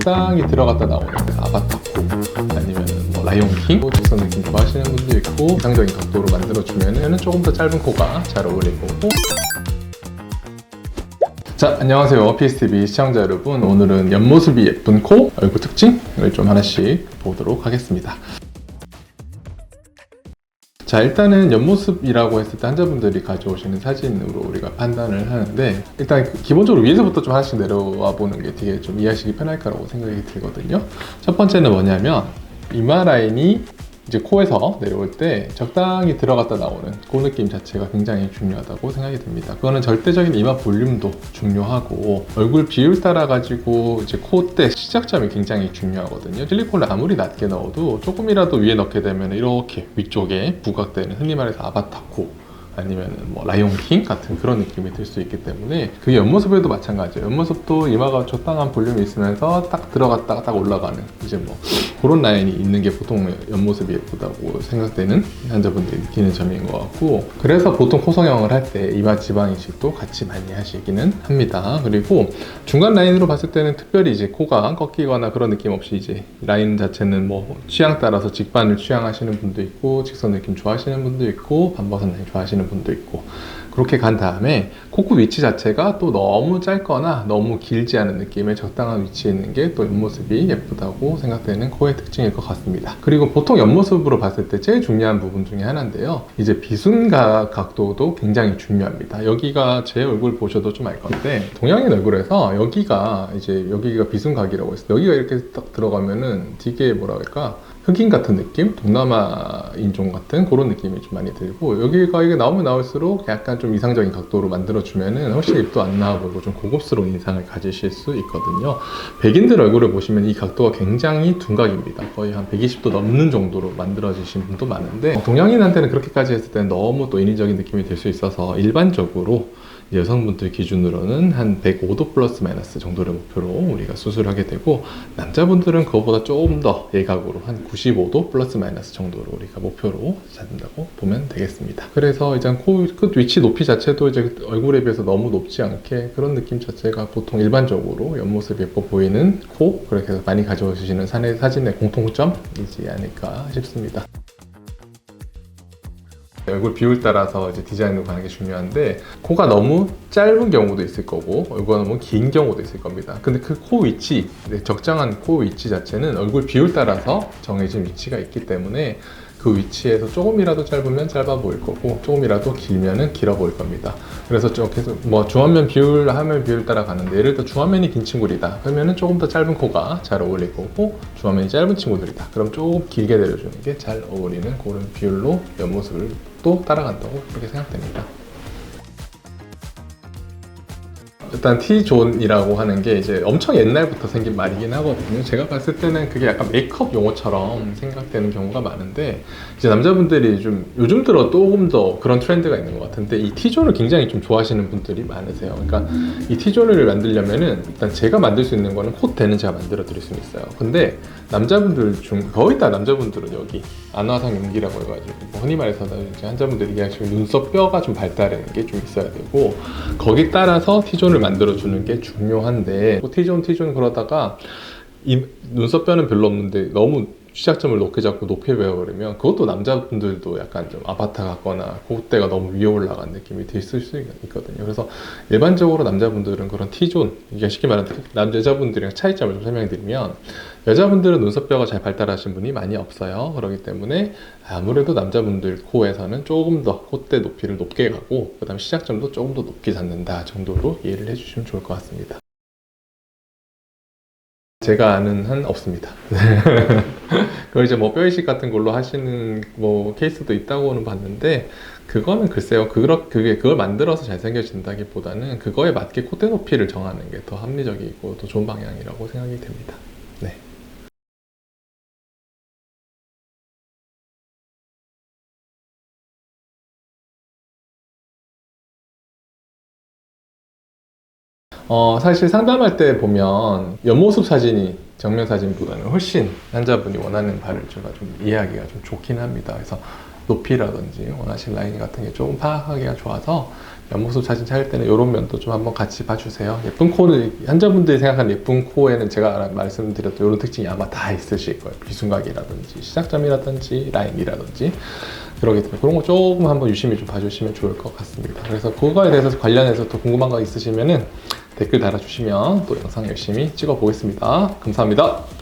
적당히 들어갔다 나오는 아바타코 아니면 뭐 라이온킹 직선 느낌 좋아하시는 분도 있고 이상적인 각도로 만들어주면 조금 더 짧은 코가 잘 어울리고. 자, 안녕하세요. PSTV 시청자 여러분, 오늘은 옆모습이 예쁜 코, 얼굴 특징을 좀 하나씩 보도록 하겠습니다. 자, 일단은 옆모습이라고 했을 때 환자분들이 가져오시는 사진으로 우리가 판단을 하는데, 일단 기본적으로 위에서부터 좀 하나씩 내려와 보는 게 되게 좀 이해하시기 편할 거라고 생각이 들거든요. 첫 번째는 뭐냐면 이마 라인이 이제 코에서 내려올 때 적당히 들어갔다 나오는 그 느낌 자체가 굉장히 중요하다고 생각이 듭니다. 그거는 절대적인 이마 볼륨도 중요하고 얼굴 비율 따라 가지고 이제 콧대 시작점이 굉장히 중요하거든요. 실리콘을 아무리 낮게 넣어도 조금이라도 위에 넣게 되면 이렇게 위쪽에 부각되는, 흔히 말해서 아바타코 아니면 뭐 라이온킹 같은 그런 느낌이 들 수 있기 때문에, 그게 옆모습에도 마찬가지예요. 옆모습도 이마가 적당한 볼륨이 있으면서 딱 들어갔다가 딱 올라가는 이제 뭐 그런 라인이 있는 게 보통 옆모습이 예쁘다고 생각되는 환자분들이 느끼는 점인 것 같고, 그래서 보통 코 성형을 할 때 이마 지방 이식도 같이 많이 하시기는 합니다. 그리고 중간 라인으로 봤을 때는 특별히 이제 코가 꺾이거나 그런 느낌 없이 이제 라인 자체는 뭐 취향 따라서 직반을 취향하시는 분도 있고 직선 느낌 좋아하시는 분도 있고 반버섯 라인 좋아하시는 분도 있고, 그렇게 간 다음에 코끝 위치 자체가 또 너무 짧거나 너무 길지 않은 느낌의 적당한 위치에 있는 게 또 옆모습이 예쁘다고 생각되는 코의 특징일 것 같습니다. 그리고 보통 옆모습으로 봤을 때 제일 중요한 부분 중에 하나인데요, 이제 비순각 각도도 굉장히 중요합니다. 여기가 제 얼굴 보셔도 좀 알 건데, 동양인 얼굴에서 여기가 비순각이라고 했어요. 여기가 이렇게 딱 들어가면은 되게 뭐라 할까, 흑인 같은 느낌? 동남아 인종 같은 그런 느낌이 좀 많이 들고, 여기가 이게 나오면 나올수록 약간 좀 이상적인 각도로 만들어주면은 훨씬 입도 안 나와 보이고 좀 고급스러운 인상을 가지실 수 있거든요. 백인들 얼굴을 보시면 이 각도가 굉장히 둔각입니다. 거의 한 120도 넘는 정도로 만들어지신 분도 많은데, 동양인한테는 그렇게까지 했을 때는 너무 또 인위적인 느낌이 들 수 있어서 일반적으로 여성분들 기준으로는 한 105도 플러스 마이너스 정도를 목표로 우리가 수술하게 되고, 남자분들은 그거보다 조금 더 예각으로 한 95도 플러스 마이너스 정도로 우리가 목표로 잡는다고 보면 되겠습니다. 그래서 이제 코끝 위치 높이 자체도 이제 얼굴에 비해서 너무 높지 않게, 그런 느낌 자체가 보통 일반적으로 옆모습이 예뻐 보이는 코, 그렇게 해서 많이 가져오시는 사진의 공통점이지 않을까 싶습니다. 얼굴 비율 따라서 이제 디자인으로 가는 게 중요한데, 코가 너무 짧은 경우도 있을 거고 얼굴가 너무 긴 경우도 있을 겁니다. 근데 그 코 위치, 적정한 코 위치 자체는 얼굴 비율 따라서 정해진 위치가 있기 때문에, 그 위치에서 조금이라도 짧으면 짧아 보일 거고 조금이라도 길면은 길어 보일 겁니다. 그래서 계속 뭐 중안면 비율, 하면 비율 따라 가는데, 예를 들어 중안면이 긴 친구들이다 그러면은 조금 더 짧은 코가 잘 어울릴 거고, 중안면이 짧은 친구들이다 그럼 조금 길게 내려주는 게 잘 어울리는 그런 비율로 옆모습을 또 따라간다고 그렇게 생각됩니다. 일단 T존이라고 하는 게 이제 엄청 옛날부터 생긴 말이긴 하거든요. 제가 봤을 때는 그게 약간 메이크업 용어처럼 생각되는 경우가 많은데, 이제 남자분들이 좀 요즘 들어 조금 더 그런 트렌드가 있는 것 같은데, 이 T존을 굉장히 좀 좋아하시는 분들이 많으세요. 그러니까 이 T존을 만들려면은 일단 제가 만들 수 있는 거는 콧대는 제가 만들어 드릴 수는 있어요. 근데 남자분들 중 거의 다 남자분들은 여기 안화상 용기라고 해가지고, 뭐 흔히 말해서 이제 환자분들이 얘기하시는 눈썹 뼈가 좀 발달하는 게 좀 있어야 되고, 거기 따라서 T존을 만들어주는 게 중요한데, T존 그러다가 이 눈썹 뼈는 별로 없는데 너무 시작점을 높게 잡고 높게 배워버리면 그것도 남자분들도 약간 좀 아바타 같거나 콧대가 너무 위에 올라간 느낌이 들 수 있거든요. 그래서 일반적으로 남자분들은 그런 T존, 이게 쉽게 말하면 여자분들이랑 차이점을 좀 설명드리면, 여자분들은 눈썹뼈가 잘 발달하신 분이 많이 없어요. 그렇기 때문에 아무래도 남자분들 코에서는 조금 더 콧대 높이를 높게 가고, 그 다음 시작점도 조금 더 높게 잡는다 정도로 이해를 해주시면 좋을 것 같습니다. 제가 아는 한 없습니다. 그걸 이제 뭐 뼈이식 같은 걸로 하시는 뭐 케이스도 있다고는 봤는데, 그거는 글쎄요, 그걸 만들어서 잘생겨진다기보다는 그거에 맞게 콧대 높이를 정하는 게 더 합리적이고 더 좋은 방향이라고 생각이 됩니다. 네. 사실 상담할 때 보면 옆모습 사진이 정면 사진보다는 훨씬 환자분이 원하는 바를 제가 좀 이해하기가 좀 좋긴 합니다. 그래서 높이라든지 원하시는 라인 같은 게 조금 파악하기가 좋아서 옆모습 사진 찾을 때는 이런 면도 좀 한번 같이 봐주세요. 예쁜 코는 환자분들이 생각하는 예쁜 코에는 제가 말씀드렸던 이런 특징이 아마 다 있으실 거예요. 비순각이라든지 시작점이라든지 라인이라든지 그러기 때문에 그런 거 조금 한번 유심히 좀 봐주시면 좋을 것 같습니다. 그래서 그거에 대해서 관련해서 또 궁금한 거 있으시면은 댓글 달아주시면 또 영상 열심히 찍어 보겠습니다. 감사합니다.